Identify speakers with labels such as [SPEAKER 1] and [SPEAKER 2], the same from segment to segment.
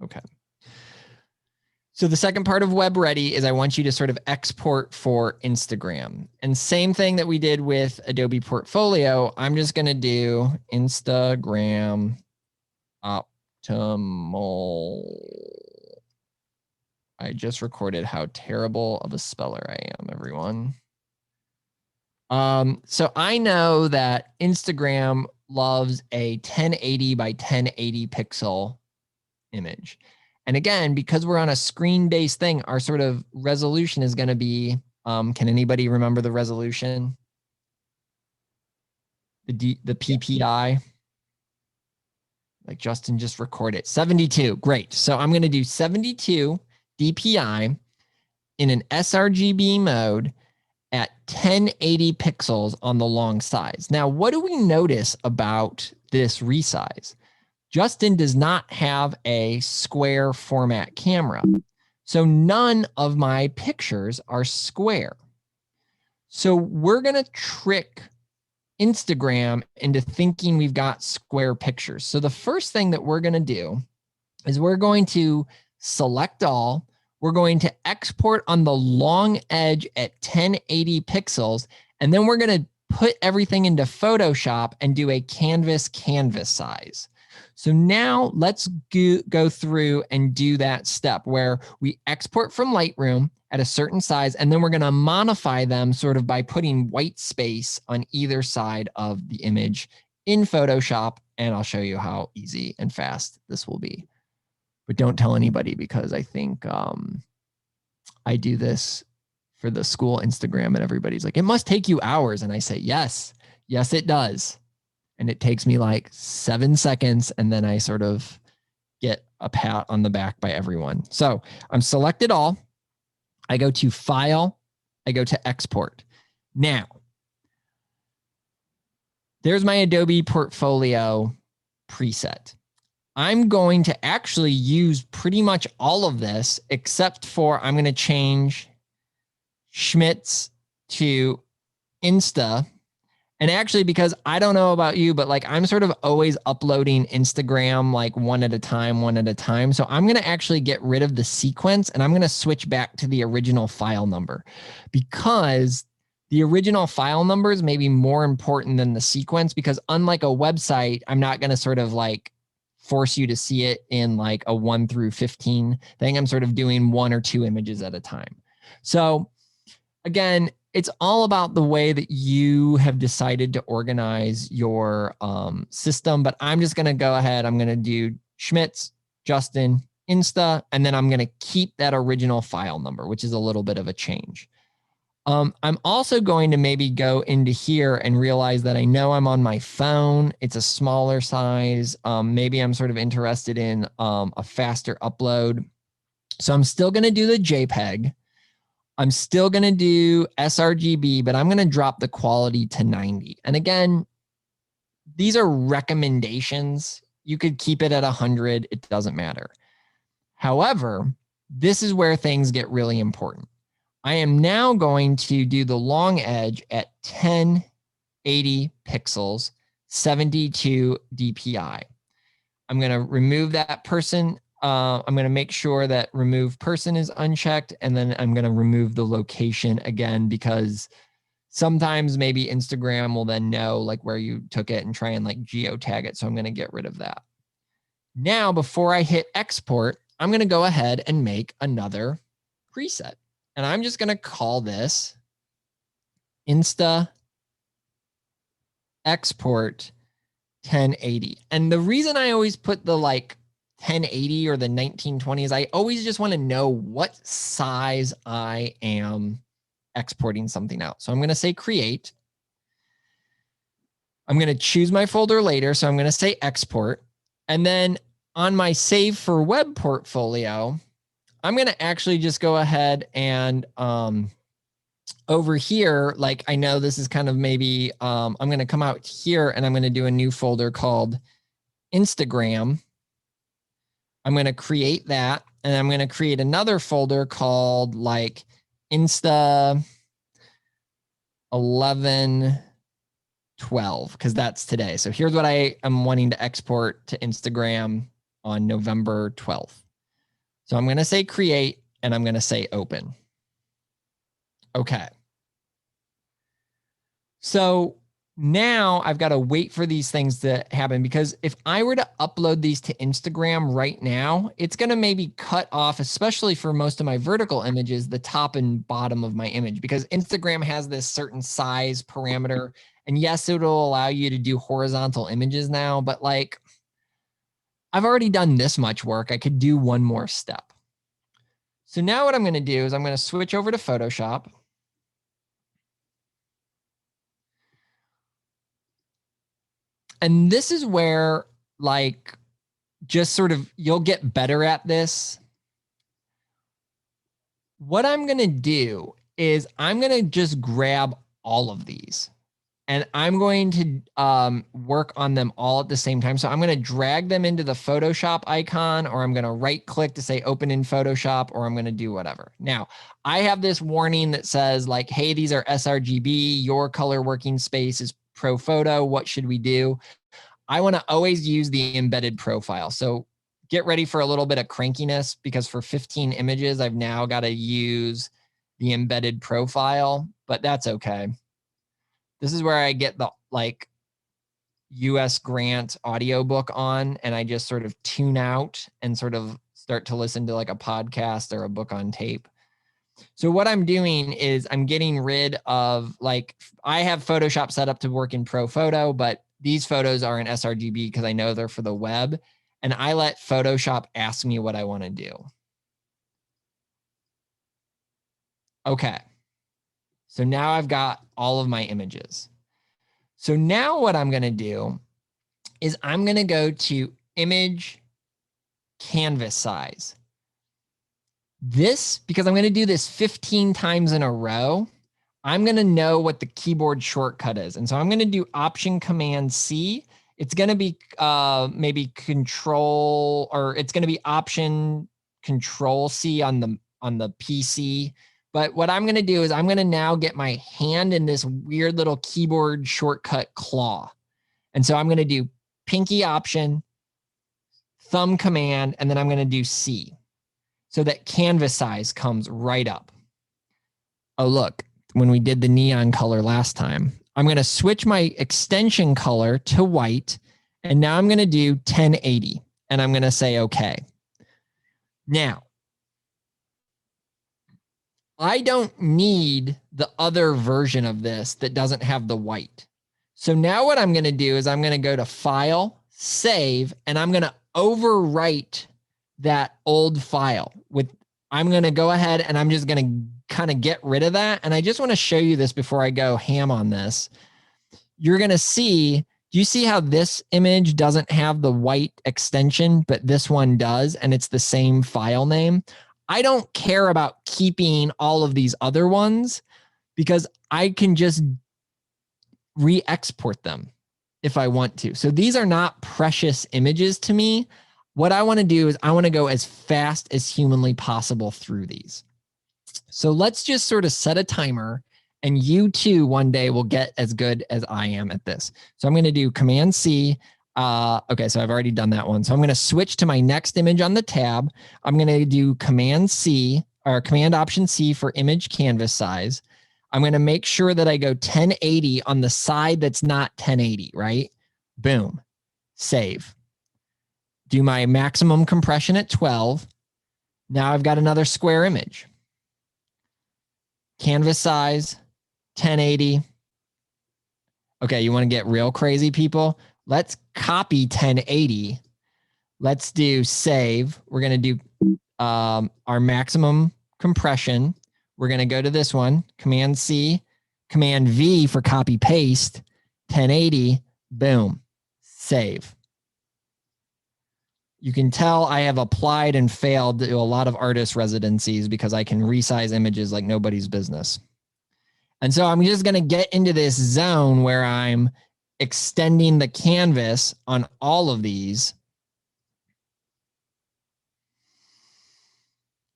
[SPEAKER 1] Okay. So the second part of Web Ready is I want you to sort of export for Instagram. And same thing that we did with Adobe Portfolio, I'm just going to do Instagram optimal. I just recorded how terrible of a speller I am, everyone. So I know that Instagram loves a 1080 by 1080 pixel image. And again, because we're on a screen-based thing, our sort of resolution is going to be, can anybody remember the resolution? The PPI? Like Justin just recorded, 72, great. So I'm going to do 72 DPI in an sRGB mode at 1080 pixels on the long size. Now, what do we notice about this resize? Justin does not have a square format camera. So none of my pictures are square. So we're going to trick Instagram into thinking we've got square pictures. So the first thing that we're going to do is we're going to select all. We're going to export on the long edge at 1080 pixels. And then we're going to put everything into Photoshop and do a canvas size. So now let's go through and do that step where we export from Lightroom at a certain size, and then we're going to modify them sort of by putting white space on either side of the image in Photoshop. And I'll show you how easy and fast this will be. But don't tell anybody, because I think I do this for the school Instagram and everybody's like, it must take you hours. And I say, yes, it does. And it takes me like 7 seconds. And then I sort of get a pat on the back by everyone. So I'm selected all. I go to File. I go to Export. Now, there's my Adobe Portfolio preset. I'm going to actually use pretty much all of this, except for I'm going to change Schmitz to Insta. And actually, because I don't know about you, but like I'm sort of always uploading Instagram like one at a time. So I'm going to actually get rid of the sequence and I'm going to switch back to the original file number, because the original file numbers may be more important than the sequence, because unlike a website, I'm not going to sort of like force you to see it in like a 1 through 15 thing. I'm sort of doing 1 or 2 images at a time. So again, it's all about the way that you have decided to organize your system. But I'm just going to go ahead. I'm going to do Schmitz, Justin, Insta, and then I'm going to keep that original file number, which is a little bit of a change. I'm also going to maybe go into here and realize that I know I'm on my phone. It's a smaller size. Maybe I'm sort of interested in a faster upload. So I'm still going to do the JPEG. I'm still going to do sRGB, but I'm going to drop the quality to 90. And again, these are recommendations. You could keep it at 100. It doesn't matter. However, this is where things get really important. I am now going to do the long edge at 1080 pixels, 72 DPI. I'm going to remove that person. I'm going to make sure that remove person is unchecked, and then I'm going to remove the location again, because sometimes maybe Instagram will then know like where you took it and try and like geotag it. So I'm going to get rid of that. Now, before I hit export, I'm going to go ahead and make another preset. And I'm just going to call this Insta Export 1080. And the reason I always put the like 1080 or the 1920 is I always just want to know what size I am exporting something out. So I'm going to say create. I'm going to choose my folder later. So I'm going to say export. And then on my save for web portfolio, I'm going to actually just go ahead and over here, like I know this is kind of maybe, I'm going to come out here and I'm going to do a new folder called Instagram. I'm going to create that, and I'm going to create another folder called like Insta 1112, because that's today. So here's what I am wanting to export to Instagram on November 12th. So I'm going to say create and I'm going to say open. Okay. So now I've got to wait for these things to happen, because if I were to upload these to Instagram right now, it's going to maybe cut off, especially for most of my vertical images, the top and bottom of my image, because Instagram has this certain size parameter. And yes, it'll allow you to do horizontal images now, but like I've already done this much work. I could do one more step. So now what I'm going to do is I'm going to switch over to Photoshop. And this is where, like, just sort of, you'll get better at this. What I'm going to do is I'm going to just grab all of these and I'm going to work on them all at the same time. So I'm going to drag them into the Photoshop icon, or I'm going to right click to say open in Photoshop, or I'm going to do whatever. Now, I have this warning that says like, hey, these are sRGB, your color working space is Pro Photo. What should we do? I want to always use the embedded profile. So get ready for a little bit of crankiness, because for 15 images, I've now got to use the embedded profile, but that's okay. This is where I get the like US grant audiobook on, and I just sort of tune out and sort of start to listen to like a podcast or a book on tape. So what I'm doing is I'm getting rid of, like, I have Photoshop set up to work in Pro Photo, but these photos are in sRGB because I know they're for the web. And I let Photoshop ask me what I want to do. Okay. So now I've got all of my images. So now what I'm going to do is I'm going to go to image canvas size. This, because I'm going to do this 15 times in a row, I'm going to know what the keyboard shortcut is. And so I'm going to do Option Command C. It's going to be maybe Control, or it's going to be Option Control C on the PC. But what I'm going to do is I'm going to now get my hand in this weird little keyboard shortcut claw. And so I'm going to do pinky option, thumb command, and then I'm going to do C, so that canvas size comes right up. Oh, look, when we did the neon color last time, I'm going to switch my extension color to white. And now I'm going to do 1080 and I'm going to say, okay. Now, I don't need the other version of this that doesn't have the white. So now what I'm going to do is I'm going to go to File, Save, and I'm going to overwrite that old file with, I'm going to go ahead and I'm just going to kind of get rid of that. And I just want to show you this before I go ham on this. You're going to see, do you see how this image doesn't have the white extension, but this one does, and it's the same file name? I don't care about keeping all of these other ones because I can just re-export them if I want to. So these are not precious images to me. What I want to do is I want to go as fast as humanly possible through these. So let's just sort of set a timer, and you too one day will get as good as I am at this. So I'm going to do Command C. Okay, so I've already done that one. So I'm going to switch to my next image on the tab. I'm going to do Command C, or Command Option C for image canvas size. I'm going to make sure that I go 1080 on the side that's not 1080, right? Boom. Save. Do my maximum compression at 12. Now I've got another square image. Canvas size, 1080. Okay, you want to get real crazy, people? Let's copy 1080. Let's do save. We're going to do our maximum compression. We're going to go to this one, Command C, Command V for copy paste, 1080, boom, save. You can tell I have applied and failed to a lot of artist residencies because I can resize images like nobody's business. And so I'm just going to get into this zone where I'm extending the canvas on all of these.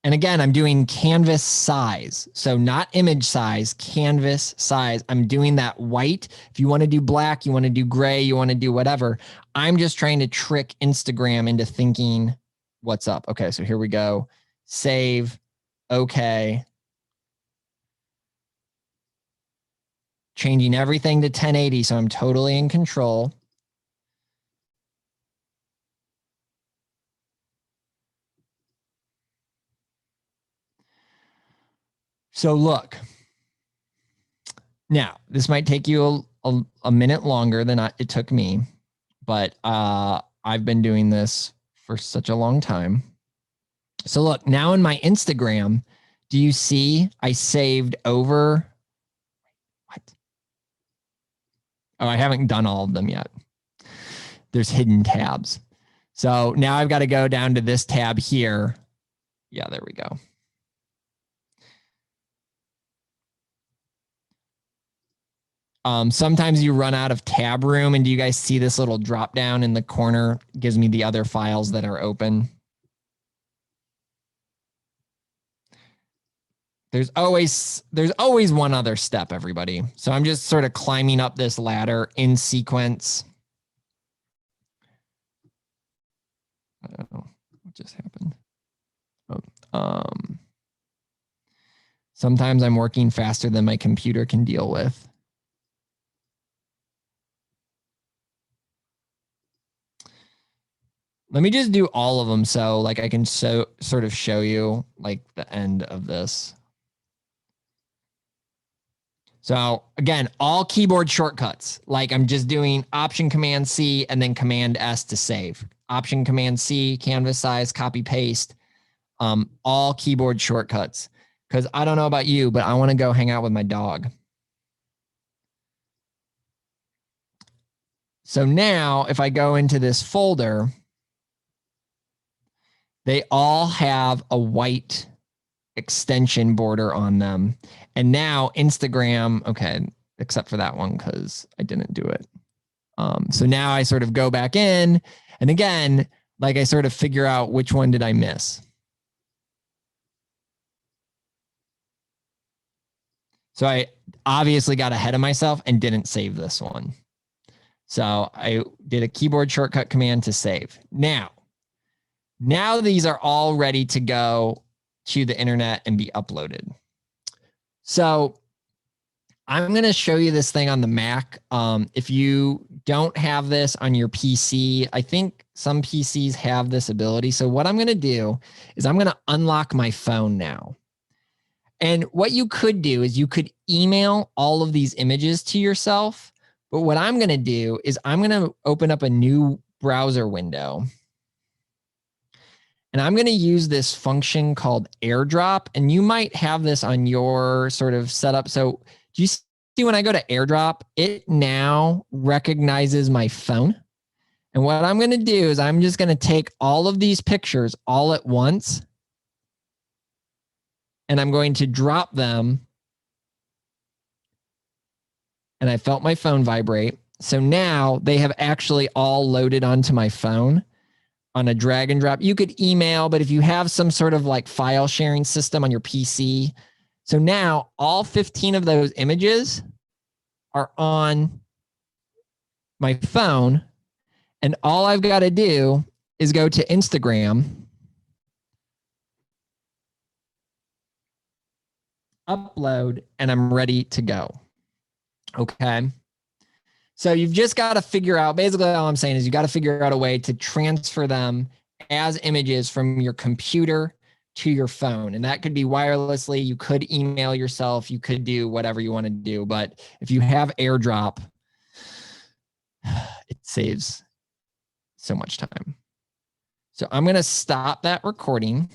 [SPEAKER 1] And again, I'm doing canvas size. So not image size, canvas size. I'm doing that white. If you want to do black, you want to do gray, you want to do whatever. I'm just trying to trick Instagram into thinking what's up. Okay, so here we go. save, okay. Changing everything to 1080, so I'm totally in control. So look, now this might take you a minute longer than it took me, but I've been doing this for such a long time. So look, now in my Instagram, do you see I saved over? What? Oh, I haven't done all of them yet. There's hidden tabs. So now I've got to go down to this tab here. Yeah, there we go. Sometimes you run out of tab room, and do you guys see this little drop down in the corner? It gives me the other files that are open. There's always one other step, everybody. So I'm just sort of climbing up this ladder in sequence. I don't know what just happened. Sometimes I'm working faster than my computer can deal with. Let me just do all of them so like I can sort of show you like the end of this. So again, all keyboard shortcuts. Like I'm just doing Option Command C and then Command S to save. Option Command C, canvas size, copy paste. All keyboard shortcuts. Because I don't know about you, but I want to go hang out with my dog. So now if I go into this folder, they all have a white extension border on them. And now Instagram, okay, except for that one because I didn't do it. So now I sort of go back in, and again, like I sort of figure out which one did I miss. So I obviously got ahead of myself and didn't save this one. So I did a keyboard shortcut command to save. Now these are all ready to go to the internet and be uploaded. So I'm going to show you this thing on the Mac. If you don't have this on your PC, I think some PCs have this ability. So what I'm going to do is I'm going to unlock my phone now. And what you could do is you could email all of these images to yourself. But what I'm going to do is I'm going to open up a new browser window. And I'm going to use this function called Airdrop. And you might have this on your sort of setup. So do you see when I go to Airdrop, it now recognizes my phone? And what I'm going to do is I'm just going to take all of these pictures all at once. And I'm going to drop them. And I felt my phone vibrate. So now they have actually all loaded onto my phone on a drag and drop. You could email, but if you have some sort of like file sharing system on your PC. So now all 15 of those images are on my phone. And all I've got to do is go to Instagram, upload, and I'm ready to go. Okay. So you've just got to figure out, basically all I'm saying is you got to figure out a way to transfer them as images from your computer to your phone. And that could be wirelessly. You could email yourself. You could do whatever you want to do. But if you have AirDrop, it saves so much time. So I'm going to stop that recording.